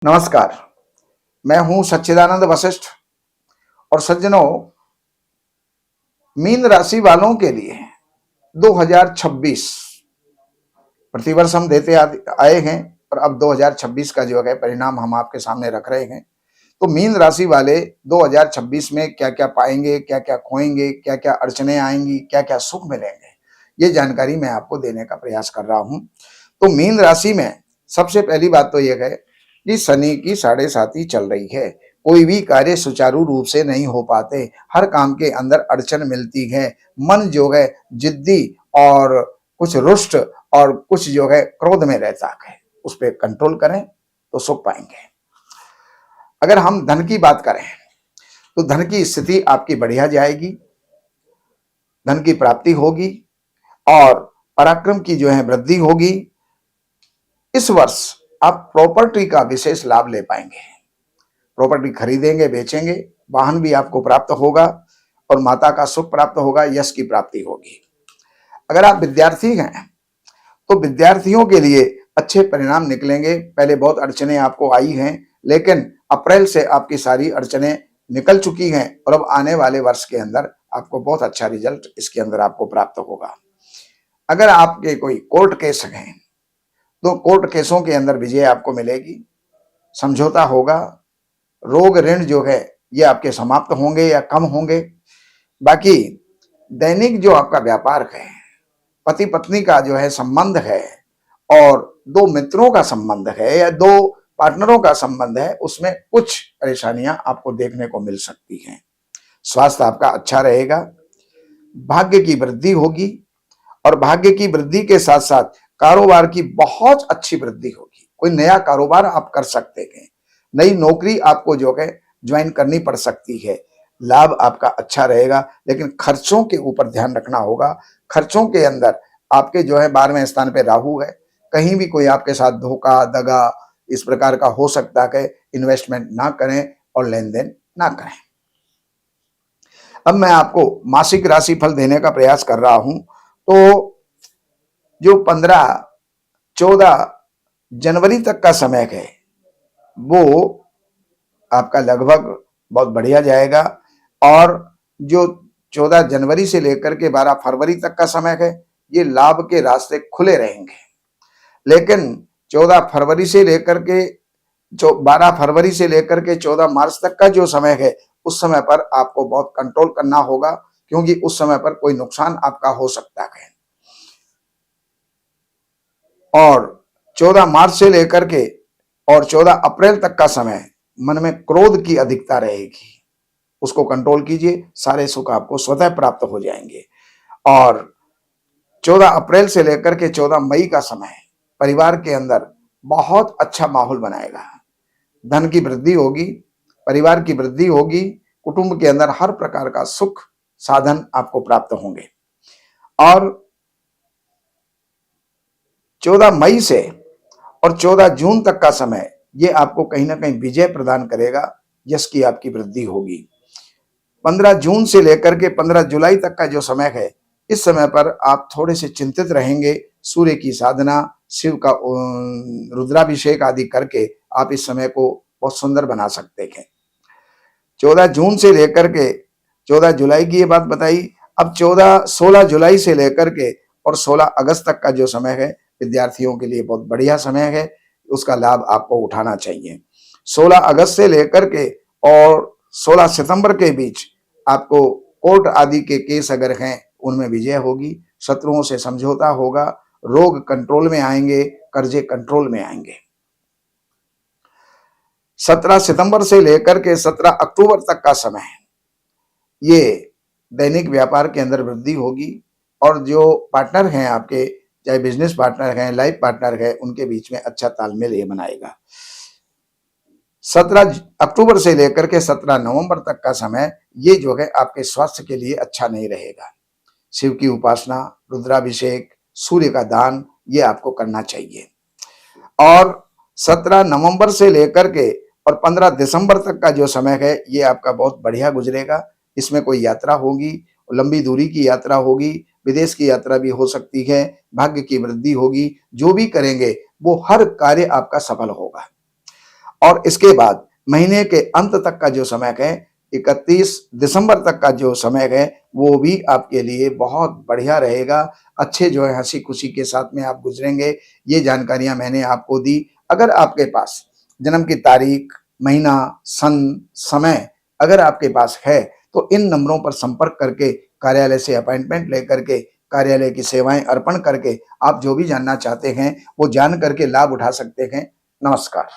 नमस्कार, मैं हूं सच्चिदानंद वशिष्ठ। और सज्जनों, मीन राशि वालों के लिए 2026 प्रतिवर्ष हम देते आए हैं और अब 2026 का जो है परिणाम हम आपके सामने रख रहे हैं। तो मीन राशि वाले 2026 में क्या क्या पाएंगे, क्या क्या खोएंगे, क्या क्या अड़चने आएंगी, क्या क्या सुख मिलेंगे, ये जानकारी मैं आपको देने का प्रयास कर रहा हूं। तो मीन राशि में सबसे पहली बात तो यह है कि शनि की 7.5 चल रही है। कोई भी कार्य सुचारू रूप से नहीं हो पाते, हर काम के अंदर अड़चन मिलती है। मन जो है जिद्दी और कुछ रुष्ट और कुछ जो है क्रोध में रहता है, उस पर कंट्रोल करें तो सुख पाएंगे। अगर हम धन की बात करें तो धन की स्थिति आपकी बढ़िया जाएगी, धन की प्राप्ति होगी और पराक्रम की जो है वृद्धि होगी। इस वर्ष आप प्रॉपर्टी का विशेष लाभ ले पाएंगे। प्रॉपर्टी खरीदेंगे, बेचेंगे, वाहन भी आपको प्राप्त होगा और माता का सुख प्राप्त होगा, यश की प्राप्ति होगी। अगर आप विद्यार्थी हैं तो विद्यार्थियों के लिए अच्छे परिणाम निकलेंगे। पहले बहुत अड़चने आपको आई हैं, लेकिन अप्रैल से आपकी सारी अड़चने निकल चुकी हैं और अब आने वाले वर्ष के अंदर आपको बहुत अच्छा रिजल्ट इसके अंदर आपको प्राप्त होगा। अगर आपके कोई कोर्ट केस हैं तो कोर्ट केसों के अंदर विजय आपको मिलेगी, समझौता होगा, रोग ऋण जो है ये आपके समाप्त होंगे या कम होंगे। बाकी दैनिक जो आपका व्यापार है, पति पत्नी का जो है संबंध है और दो मित्रों का संबंध है या दो पार्टनरों का संबंध है, उसमें कुछ परेशानियां आपको देखने को मिल सकती हैं। स्वास्थ्य आपका अच्छा रहेगा, भाग्य की वृद्धि होगी और भाग्य की वृद्धि के साथ साथ कारोबार की बहुत अच्छी वृद्धि होगी। कोई नया कारोबार आप कर सकते हैं, नई नौकरी आपको जो है ज्वाइन करनी पड़ सकती है। लाभ आपका अच्छा रहेगा, लेकिन खर्चों के ऊपर ध्यान रखना होगा। खर्चों के अंदर आपके जो है 12वें स्थान पे राहु है, कहीं भी कोई आपके साथ धोखा दगा इस प्रकार का हो सकता है। इन्वेस्टमेंट ना करें और लेन देन ना करें। अब मैं आपको मासिक राशि फल देने का प्रयास कर रहा हूं। तो जो 15-14 जनवरी तक का समय है वो आपका लगभग बहुत बढ़िया जाएगा और जो 14 जनवरी से लेकर के 12 फरवरी तक का समय है ये लाभ के रास्ते खुले रहेंगे। लेकिन 14 फरवरी से लेकर के 12 फरवरी से लेकर के 14 मार्च तक का जो समय है उस समय पर आपको बहुत कंट्रोल करना होगा, क्योंकि उस समय पर कोई नुकसान आपका हो सकता है। और 14 मार्च से लेकर के और 14 अप्रैल तक का समय मन में क्रोध की अधिकता रहेगी, उसको कंट्रोल कीजिए, सारे सुख आपको स्वतः प्राप्त हो जाएंगे। और 14 अप्रैल से लेकर के 14 मई का समय परिवार के अंदर बहुत अच्छा माहौल बनाएगा। धन की वृद्धि होगी, परिवार की वृद्धि होगी, कुटुंब के अंदर हर प्रकार का सुख साधन आपको प्राप्त होंगे। और 14 मई से और 14 जून तक का समय ये आपको कहीं ना कहीं विजय प्रदान करेगा, यश की आपकी वृद्धि होगी। 15 जून से लेकर के 15 जुलाई तक का जो समय है, इस समय पर आप थोड़े से चिंतित रहेंगे। सूर्य की साधना, शिव का रुद्राभिषेक आदि करके आप इस समय को बहुत सुंदर बना सकते हैं। 14 जून से लेकर के 14 जुलाई की ये बात बताई। अब 16 जुलाई से लेकर के और 16 अगस्त तक का जो समय है विद्यार्थियों के लिए बहुत बढ़िया समय है, उसका लाभ आपको उठाना चाहिए। 16 अगस्त से लेकर के और 16 सितंबर के बीच आपको कोर्ट आदि के केस अगर हैं उनमें विजय होगी, शत्रुओं से समझौता होगा, रोग कंट्रोल में आएंगे, कर्जे कंट्रोल में आएंगे। 17 सितंबर से लेकर के 17 अक्टूबर तक का समय ये दैनिक व्यापार के अंदर वृद्धि होगी और जो पार्टनर हैं आपके, चाहे बिजनेस पार्टनर हैं, लाइफ पार्टनर है, उनके बीच में अच्छा तालमेल ये बनाएगा। 17 अक्टूबर से लेकर के 17 नवंबर तक का समय ये जो है आपके स्वास्थ्य के लिए अच्छा नहीं रहेगा। शिव की उपासना, रुद्राभिषेक, सूर्य का दान ये आपको करना चाहिए। और 17 नवंबर से लेकर के और 15 दिसंबर तक का जो समय है ये आपका बहुत बढ़िया गुजरेगा। इसमें कोई यात्रा होगी, लंबी दूरी की यात्रा होगी, विदेश की यात्रा भी हो सकती है, भाग्य की वृद्धि होगी। जो भी करेंगे वो हर कार्य आपका सफल होगा। और इसके बाद महीने के अंत तक का जो समय है, 31 दिसंबर तक का जो समय है, वो भी आपके लिए बहुत बढ़िया रहेगा। अच्छे जो है हंसी खुशी के साथ में आप गुजरेंगे। ये जानकारियां मैंने आपको दी। अगर आपके पास जन्म की तारीख, महीना, सन, समय अगर आपके पास है तो इन नंबरों पर संपर्क करके कार्यालय से अपॉइंटमेंट लेकर के कार्यालय की सेवाएं अर्पण करके आप जो भी जानना चाहते हैं वो जान करके लाभ उठा सकते हैं। नमस्कार।